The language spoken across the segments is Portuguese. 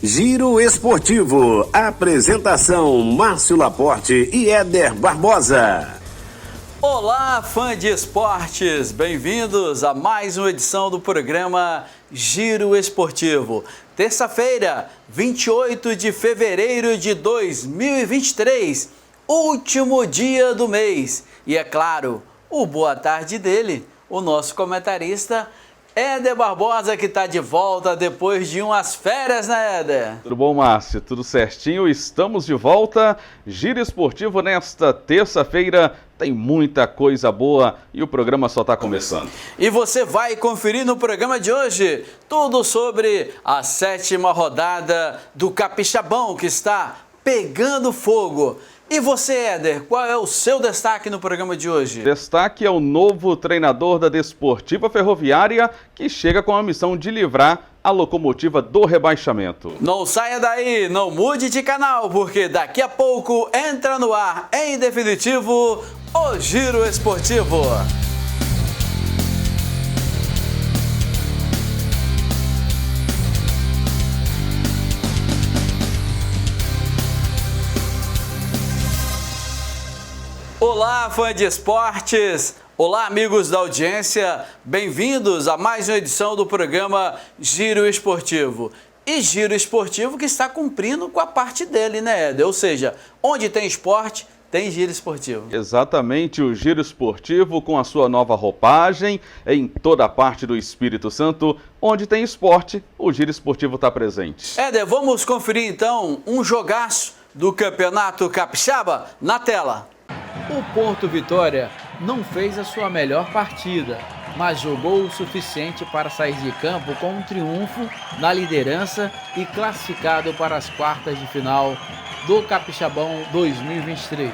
Giro Esportivo. Apresentação: Márcio Laporte e Éder Barbosa. Olá, fã de esportes! Bem-vindos a mais uma edição do programa Giro Esportivo. Terça-feira, 28 de fevereiro de 2023, último dia do mês. E é claro, o boa tarde dele, o nosso comentarista Éder Barbosa, que está de volta depois de umas férias, né, Éder? Tudo bom, Márcio? Tudo certinho? Estamos de volta. Giro Esportivo nesta terça-feira. Tem muita coisa boa e o programa só está começando. E você vai conferir no programa de hoje tudo sobre a 7ª rodada do Capixabão, que está pegando fogo. E você, Éder, qual é o seu destaque no programa de hoje? Destaque é o novo treinador da Desportiva Ferroviária, que chega com a missão de livrar a Locomotiva do rebaixamento. Não saia daí, não mude de canal, porque daqui a pouco entra no ar, em definitivo, o Giro Esportivo. Olá, fã de esportes! Olá, amigos da audiência! Bem-vindos a mais uma edição do programa Giro Esportivo. E Giro Esportivo que está cumprindo com a parte dele, né, Éder? Ou seja, onde tem esporte, tem Giro Esportivo. Exatamente, o Giro Esportivo com a sua nova roupagem em toda a parte do Espírito Santo. Onde tem esporte, o Giro Esportivo está presente. Éder, vamos conferir então um jogaço do Campeonato Capixaba na tela. O Porto Vitória não fez a sua melhor partida, mas jogou o suficiente para sair de campo com um triunfo na liderança e classificado para as quartas de final do Capixabão 2023.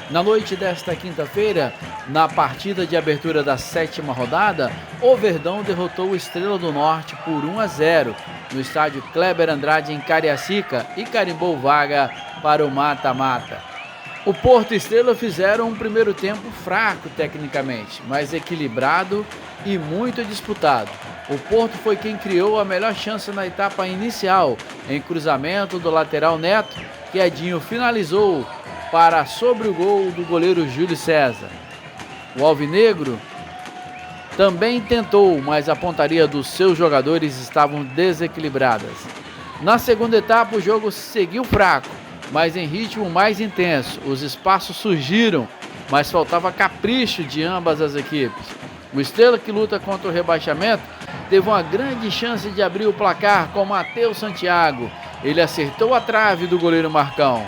Na noite desta quinta-feira, na partida de abertura da 7ª rodada, o Verdão derrotou o Estrela do Norte por 1-0 no estádio Kleber Andrade em Cariacica e carimbou vaga para o mata-mata. O Porto e Estrela fizeram um primeiro tempo fraco tecnicamente, mas equilibrado e muito disputado. O Porto foi quem criou a melhor chance na etapa inicial, em cruzamento do lateral Neto, que Edinho finalizou para sobre o gol do goleiro Júlio César. O alvinegro também tentou, mas a pontaria dos seus jogadores estavam desequilibradas. Na segunda etapa o jogo seguiu fraco, mas em ritmo mais intenso. Os espaços surgiram, mas faltava capricho de ambas as equipes. O Estrela, que luta contra o rebaixamento, teve uma grande chance de abrir o placar com Matheus Santiago. Ele acertou a trave do goleiro Marcão.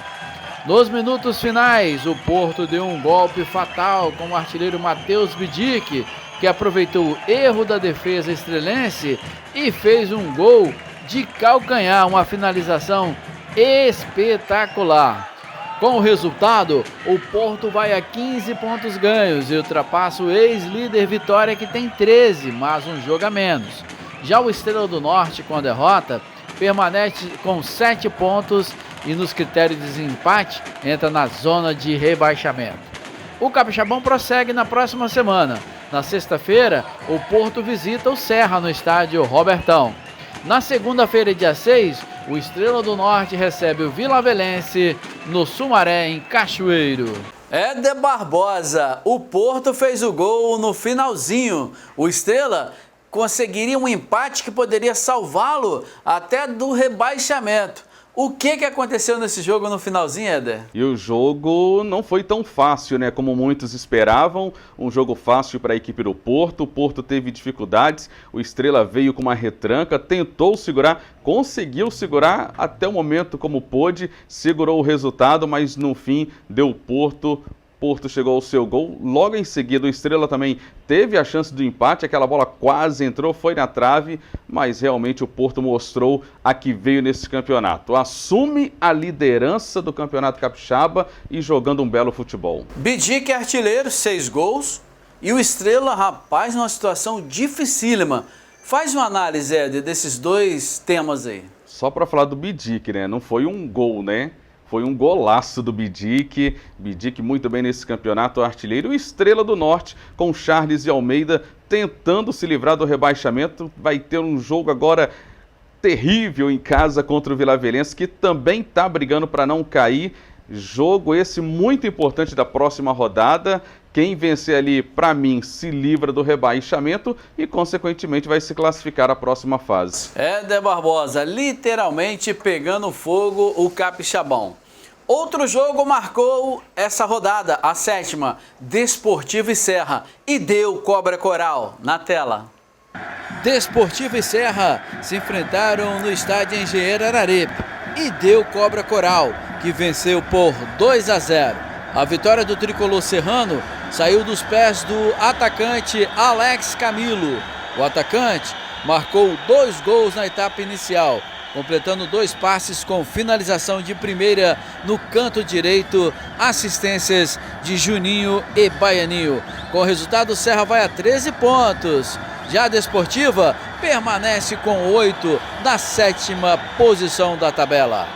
Nos minutos finais, o Porto deu um golpe fatal com o artilheiro Matheus Bidic, que aproveitou o erro da defesa estrelense e fez um gol de calcanhar, uma finalização espetacular. Com o resultado, o Porto vai a 15 pontos ganhos e ultrapassa o ex-líder Vitória, que tem 13, mas um jogo a menos. Já o Estrela do Norte, com a derrota, permanece com 7 pontos e nos critérios de desempate entra na zona de rebaixamento. O Capixabão prossegue na próxima semana. Na sexta-feira, o Porto visita o Serra no estádio Robertão. Na segunda-feira, dia 6, o Estrela do Norte recebe o Vila Velense no Sumaré, em Cachoeiro. Éder Barbosa, o Porto fez o gol no finalzinho. O Estrela conseguiria um empate que poderia salvá-lo até do rebaixamento. O que aconteceu nesse jogo no finalzinho, Éder? E o jogo não foi tão fácil, né, como muitos esperavam. Um jogo fácil para a equipe do Porto. O Porto teve dificuldades. O Estrela veio com uma retranca, tentou segurar, conseguiu segurar até o momento como pôde, segurou o resultado, mas no fim deu Porto. Porto chegou ao seu gol, logo em seguida o Estrela também teve a chance do empate, aquela bola quase entrou, foi na trave, mas realmente o Porto mostrou a que veio nesse campeonato. Assume a liderança do Campeonato Capixaba e jogando um belo futebol. Bidic é artilheiro, 6 gols, e o Estrela, rapaz, numa situação dificílima. Faz uma análise, Éder, desses dois temas aí. Só para falar do Bidic, né? Não foi um gol, né? Foi um golaço do Bidic. Bidic muito bem nesse campeonato, artilheiro. O Estrela do Norte com Charles e Almeida tentando se livrar do rebaixamento. Vai ter um jogo agora terrível em casa contra o Vilavelense, que também está brigando para não cair. Jogo esse muito importante da próxima rodada. Quem vencer ali, para mim, se livra do rebaixamento e, consequentemente, vai se classificar à próxima fase. Éder Barbosa, literalmente pegando fogo o capixabão. Outro jogo marcou essa rodada, a 7ª, Desportivo e Serra, e deu Cobra Coral. Na tela. Desportivo e Serra se enfrentaram no estádio Engenheiro Araripe e deu Cobra Coral, que venceu por 2-0. A vitória do tricolor serrano saiu dos pés do atacante Alex Camilo. O atacante marcou 2 gols na etapa inicial, completando 2 passes com finalização de primeira no canto direito, assistências de Juninho e Baianinho. Com o resultado, o Serra vai a 13 pontos. Já a Desportiva permanece com 8 na 7ª posição da tabela.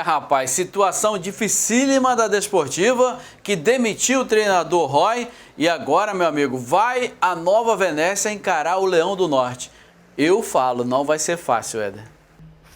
Rapaz, situação dificílima da Desportiva, que demitiu o treinador Roy e agora, meu amigo, vai a Nova Venécia encarar o Leão do Norte. Eu falo, não vai ser fácil, Éder.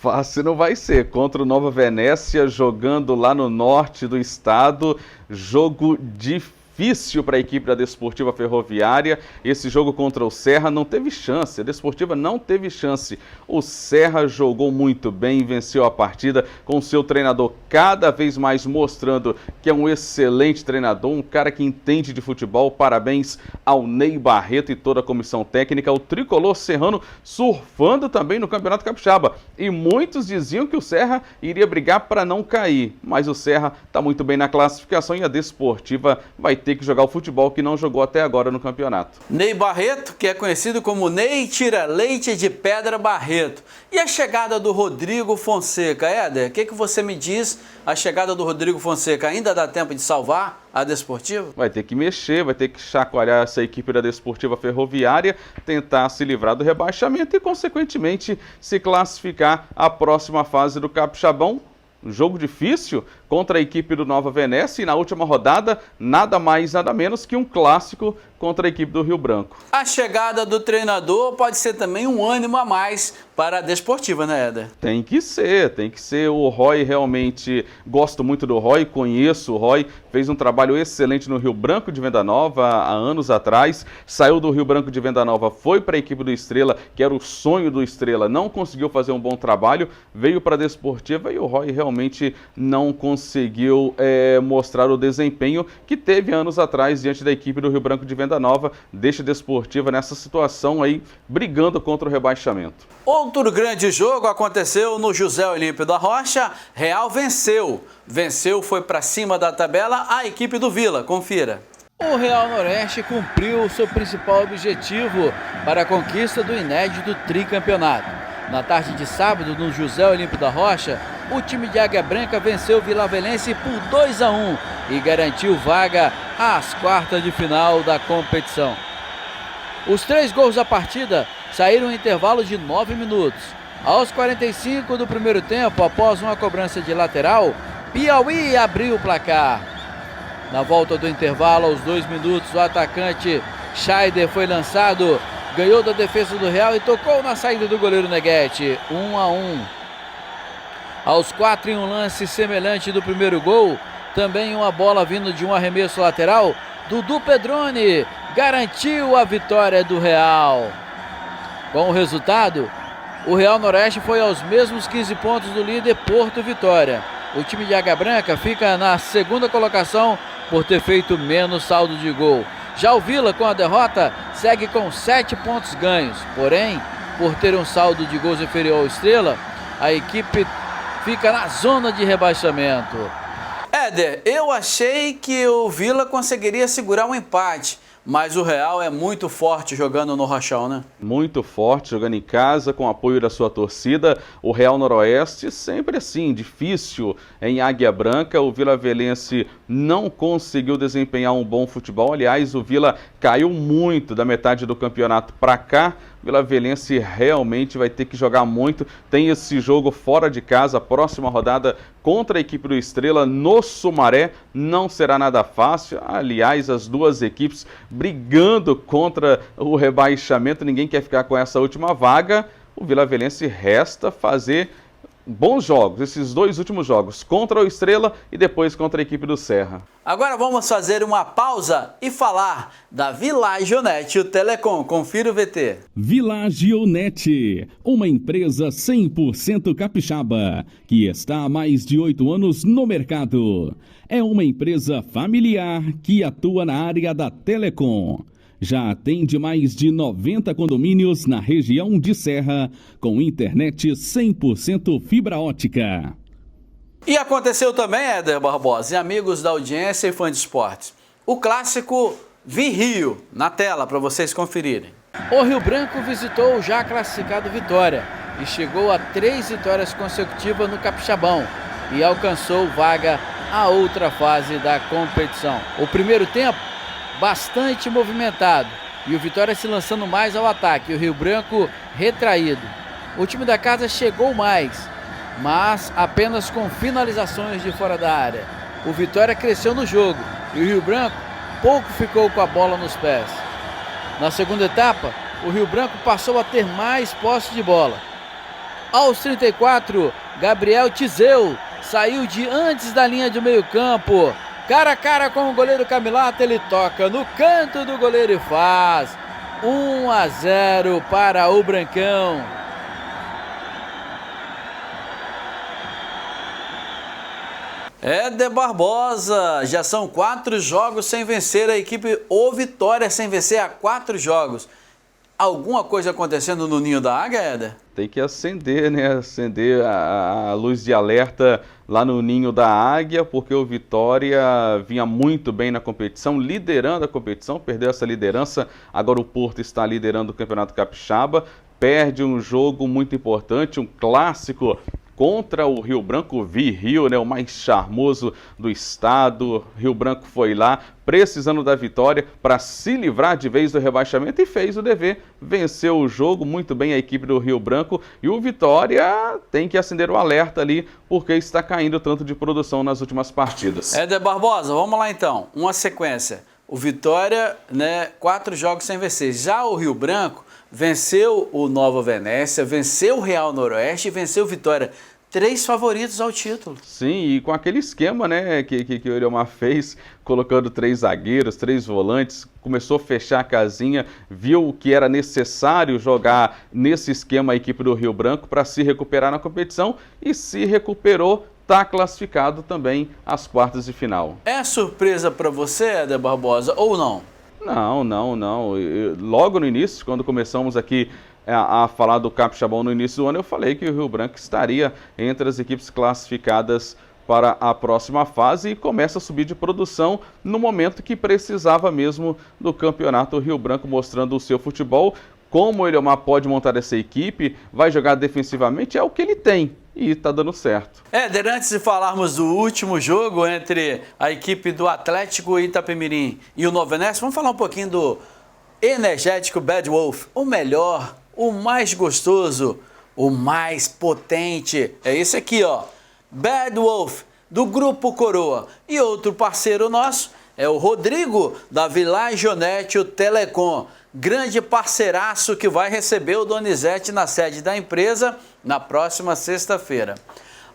Fácil não vai ser, contra o Nova Venécia, jogando lá no norte do estado, jogo difícil para a equipe da Desportiva Ferroviária. Esse jogo contra o Serra não teve chance, a Desportiva não teve chance. O Serra jogou muito bem, venceu a partida com seu treinador cada vez mais mostrando que é um excelente treinador, um cara que entende de futebol. Parabéns ao Ney Barreto e toda a comissão técnica. O tricolor serrano surfando também no Campeonato Capixaba. E muitos diziam que o Serra iria brigar para não cair, mas o Serra está muito bem na classificação e a Desportiva vai ter que jogar o futebol que não jogou até agora no campeonato. Ney Barreto, que é conhecido como Ney Tira Leite de Pedra Barreto. E a chegada do Rodrigo Fonseca, Éder, o que você me diz? A chegada do Rodrigo Fonseca ainda dá tempo de salvar a Desportiva? Vai ter que mexer, vai ter que chacoalhar essa equipe da Desportiva Ferroviária, tentar se livrar do rebaixamento e, consequentemente, se classificar à próxima fase do Capixabão. Um jogo difícil contra a equipe do Nova Venécia e na última rodada, nada mais, nada menos que um clássico contra a equipe do Rio Branco. A chegada do treinador pode ser também um ânimo a mais para a Desportiva, né, Éder? Tem que ser. O Roy realmente, gosto muito do Roy, conheço o Roy, fez um trabalho excelente no Rio Branco de Venda Nova há anos atrás, saiu do Rio Branco de Venda Nova, foi para a equipe do Estrela, que era o sonho do Estrela, não conseguiu fazer um bom trabalho, veio para a Desportiva e o Roy realmente não conseguiu mostrar o desempenho que teve anos atrás diante da equipe do Rio Branco de Venda Nova. Deixa a Desportiva nessa situação aí, brigando contra o rebaixamento. Outro grande jogo aconteceu no José Olímpio da Rocha. Real venceu, foi para cima da tabela a equipe do Vila. Confira. O Real Noroeste cumpriu seu principal objetivo para a conquista do inédito tricampeonato. Na tarde de sábado, no José Olímpio da Rocha, o time de Águia Branca venceu o Vilavelense por 2-1 e garantiu vaga às quartas de final da competição. Os 3 gols da partida saíram em intervalo de 9 minutos. Aos 45 do primeiro tempo, após uma cobrança de lateral, Piauí abriu o placar. Na volta do intervalo, aos 2 minutos, o atacante Scheider foi lançado, ganhou da defesa do Real e tocou na saída do goleiro Neguete, 1-1. Aos 4, em um lance semelhante do primeiro gol, também uma bola vindo de um arremesso lateral, Dudu Pedroni garantiu a vitória do Real. Com o resultado, o Real Noroeste foi aos mesmos 15 pontos do líder Porto Vitória. O time de Águia Branca fica na 2ª colocação por ter feito menos saldo de gol. Já o Vila, com a derrota, segue com 7 pontos ganhos. Porém, por ter um saldo de gols inferior ao Estrela, a equipe fica na zona de rebaixamento. Éder, eu achei que o Vila conseguiria segurar um empate, mas o Real é muito forte jogando no Rochão, né? Muito forte, jogando em casa, com apoio da sua torcida. O Real Noroeste sempre assim, difícil em Águia Branca. O Vilavelense não conseguiu desempenhar um bom futebol. Aliás, o Vila caiu muito da metade do campeonato para cá. O Vilavelense realmente vai ter que jogar muito. Tem esse jogo fora de casa, a próxima rodada contra a equipe do Estrela no Sumaré. Não será nada fácil. Aliás, as duas equipes brigando contra o rebaixamento. Ninguém quer ficar com essa última vaga. o vilavelense resta fazer bons jogos, esses 2 últimos jogos, contra o Estrela e depois contra a equipe do Serra. Agora vamos fazer uma pausa e falar da Vilageonet Telecom. Confira o VT. Vilageonet, uma empresa 100% capixaba, que está há mais de 8 anos no mercado. É uma empresa familiar que atua na área da telecom. Já atende mais de 90 condomínios na região de Serra, com internet 100% fibra ótica. E aconteceu também, Éder Barbosa, e amigos da audiência e fã de esportes, o clássico Vi-Rio, na tela para vocês conferirem. O Rio Branco visitou o já classificado Vitória e chegou a 3 vitórias consecutivas no Capixabão e alcançou vaga à outra fase da competição. O primeiro tempo bastante movimentado e o Vitória se lançando mais ao ataque, o Rio Branco retraído. O time da casa chegou mais, mas apenas com finalizações de fora da área. O Vitória cresceu no jogo e o Rio Branco pouco ficou com a bola nos pés. Na segunda etapa, o Rio Branco passou a ter mais posse de bola. Aos 34, Gabriel Tizeu saiu de antes da linha de meio campo. Cara a cara com o goleiro Camilata, ele toca no canto do goleiro e faz 1-0 para o Brancão. Éder Barbosa, já são 4 jogos sem vencer a equipe, ou Vitória sem vencer há 4 jogos. Alguma coisa acontecendo no Ninho da Águia, Éder? Tem que acender, né? Acender a luz de alerta lá no Ninho da Águia, porque o Vitória vinha muito bem na competição, liderando a competição, perdeu essa liderança, agora o Porto está liderando o Campeonato Capixaba, perde um jogo muito importante, um clássico contra o Rio Branco, Vi-Rio, né, o mais charmoso do estado. Rio Branco foi lá, precisando da vitória para se livrar de vez do rebaixamento e fez o dever, venceu o jogo muito bem a equipe do Rio Branco e o Vitória tem que acender o alerta ali porque está caindo tanto de produção nas últimas partidas. Éder Barbosa, vamos lá então, uma sequência. O Vitória, né, 4 jogos sem vencer. Já o Rio Branco venceu o Nova Venécia, venceu o Real Noroeste e venceu o Vitória. 3 favoritos ao título. Sim, e com aquele esquema, né, que o Eliomar fez, colocando 3 zagueiros, 3 volantes, começou a fechar a casinha, viu que era necessário jogar nesse esquema a equipe do Rio Branco para se recuperar na competição e se recuperou, está classificado também às quartas de final. É surpresa para você, Éder Barbosa, ou não? Não. Logo no início, quando começamos aqui a falar do Capixabão no início do ano, eu falei que o Rio Branco estaria entre as equipes classificadas para a próxima fase e começa a subir de produção no momento que precisava mesmo do campeonato. O Rio Branco mostrando o seu futebol, como o Eliomar pode montar essa equipe, vai jogar defensivamente, é o que ele tem e está dando certo. Éder, antes de falarmos do último jogo entre a equipe do Atlético Itapemirim e o Nova Venécia, vamos falar um pouquinho do energético Bad Wolf, o melhor, o mais gostoso, o mais potente. É esse aqui, ó, Bad Wolf, do Grupo Coroa. E outro parceiro nosso é o Rodrigo, da Vilageonet Telecom. Grande parceiraço que vai receber o Donizete na sede da empresa na próxima sexta-feira.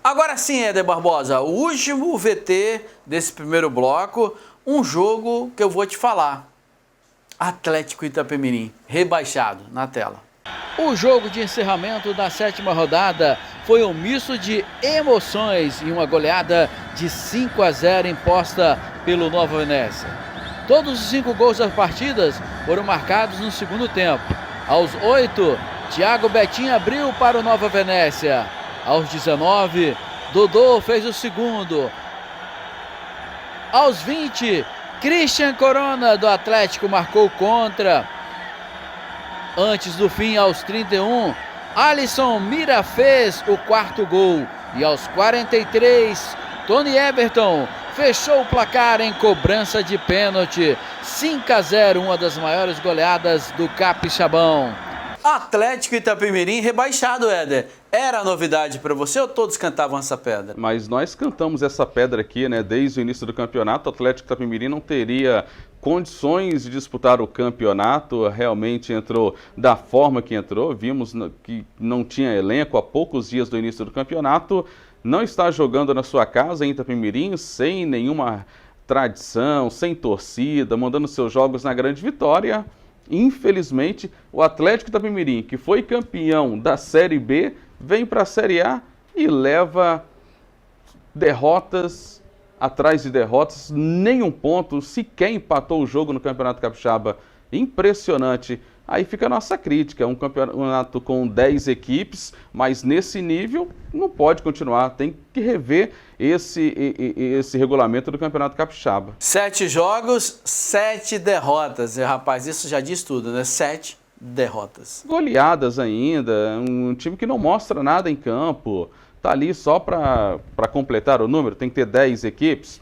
Agora sim, Éder Barbosa, o último VT desse primeiro bloco, um jogo que eu vou te falar. Atlético Itapemirim, rebaixado, na tela. O jogo de encerramento da 7ª rodada foi um misto de emoções e uma goleada de 5-0 imposta pelo Nova Venécia. Todos os 5 gols das partidas foram marcados no segundo tempo. Aos 8, Thiago Betinho abriu para o Nova Venécia. Aos 19, Dodô fez o segundo. Aos 20, Christian Corona do Atlético marcou contra. Antes do fim, aos 31, Alisson Mira fez o 4º gol. E aos 43, Tony Everton fechou o placar em cobrança de pênalti. 5-0, uma das maiores goleadas do Capixabão. Atlético Itapemirim rebaixado, Éder. Era novidade para você ou todos cantavam essa pedra? Mas nós cantamos essa pedra aqui, né? Desde o início do campeonato, o Atlético Itapemirim não teria condições de disputar o campeonato, realmente entrou da forma que entrou, vimos que não tinha elenco há poucos dias do início do campeonato, não está jogando na sua casa em Itapemirim, sem nenhuma tradição, sem torcida, mandando seus jogos na Grande Vitória. Infelizmente, o Atlético Itapemirim, que foi campeão da Série B, vem para a Série A e leva derrotas atrás de derrotas, nenhum ponto, sequer empatou o jogo no Campeonato Capixaba. Impressionante. Aí fica a nossa crítica, um campeonato com 10 equipes, mas nesse nível não pode continuar, tem que rever esse regulamento do Campeonato Capixaba. 7 jogos, 7 derrotas. Rapaz, isso já diz tudo, né? 7 derrotas. Goleadas ainda, um time que não mostra nada em campo, tá ali só para completar o número, tem que ter 10 equipes.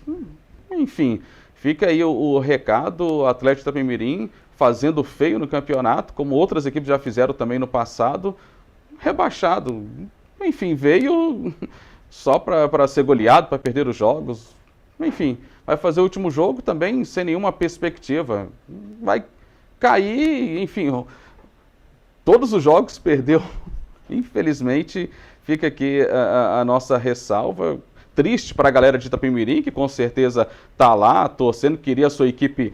Enfim, fica aí o recado, o Atlético Itapemirim fazendo feio no campeonato, como outras equipes já fizeram também no passado, rebaixado. Enfim, veio só para ser goleado, para perder os jogos. Enfim, vai fazer o último jogo também sem nenhuma perspectiva. Vai cair, enfim, todos os jogos perdeu. Infelizmente, fica aqui a nossa ressalva. Triste para a galera de Itapemirim, que com certeza está lá torcendo, queria a sua equipe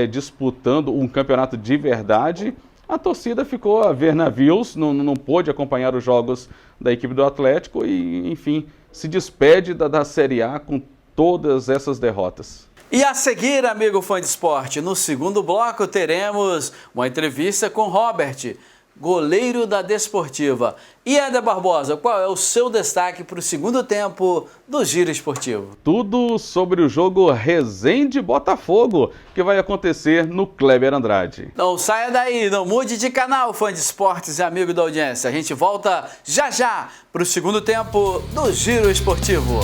disputando um campeonato de verdade. A torcida ficou a ver navios, não pôde acompanhar os jogos da equipe do Atlético e, enfim, se despede da Série A com todas essas derrotas. E a seguir, amigo fã de esporte, no segundo bloco teremos uma entrevista com Robert, goleiro da Desportiva. E Éder Barbosa, qual é o seu destaque para o segundo tempo do Giro Esportivo? Tudo sobre o jogo Resende-Botafogo, que vai acontecer no Kleber Andrade. Não saia daí, não mude de canal, fã de esportes e amigo da audiência. A gente volta já já para o segundo tempo do Giro Esportivo.